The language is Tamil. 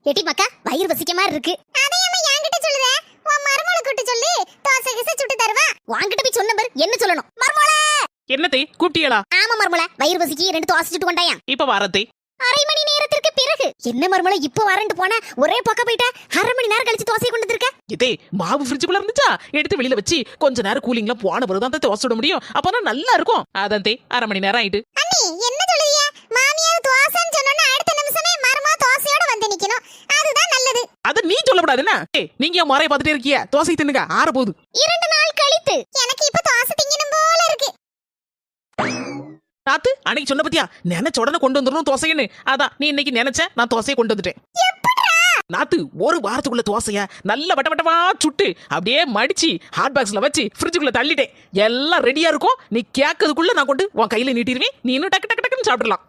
எட்டி மக்கா வயிறு வசிக்க மாதிரி இருக்கு. அதையம்மா என்கிட்ட சொல்லுத? உன் மருமகளை கூட்டி சொல்லி தோசை கிசை சுட்டு தருவா. வாங்கிட்டு போய் சொன்ன பாரு என்ன சொல்லணும்? மருமகளே என்னத்தை கூப்பிட்டியளா? ஆமா மருமகளே, வயிறு வசிக்கி 2 தோசை சுட்டு கொண்டாயா. இப்ப வாரத்தை அரை மணி நேரத்திற்கு பிறகு. என்ன மருமகளே இப்ப வரேன்னு போன ஒரே பக்கம் போயிட்ட. அரை மணி நேரம் கழிச்சு தோசை கொண்டு வந்திருக்க. இதே மாவு ஃப்ரிட்ஜுக்குள்ள இருந்துச்சா, எடுத்து வெளியில வச்சு கொஞ்ச நேரம் கூலிங்ல போன பிறகு தான் தோசை சுட முடியும். அப்பதான் நல்லா இருக்கும். அதே அரை மணி நேரம் ஆயிட்டு. அண்ணி என்ன சொல்லுதிய? மாமியார் தோசைன்னு சொன்னோன்னா அடுத்த நிமிஷமே மருமக தோசையோட வந்து நிக்கணும். அதுதான் நல்லது. அத நீ சொல்லக்கூடாது என்ன? நீங்க ஏன் முறைய பார்த்துட்டே இருக்கிய? தோசை தின்னுங்க, ஆற போகுது. 2 நாள் கழித்து. எனக்கு இப்ப தோசை திங்கணும் போல இருக்கு. நாத்து அன்னைக்கு சொன்ன பத்தியா, நினைச்ச உடனே கொண்டு வந்துடணும் தோசைன்னு. அதான் நீ இன்னைக்கு நினைச்ச, நான் தோசையை கொண்டு வந்துட்டேன். நாத்து ஒரு வாரத்துக்குள்ள தோசைய நல்ல வட்ட வட்டமா சுட்டு அப்படியே மடிச்சு ஹாட் பாக்ஸ்ல வச்சு ஃப்ரிட்ஜுக்குள்ள தள்ளிட்டேன். எல்லாம் ரெடியா இருக்கும். நீ கேட்கறதுக்குள்ள நான் கொண்டு உன் கையில நீட்டிடுவேன். நீ இன்னும் டக்கு டக்கு டக்குன்னு சாப்பிடலாம்.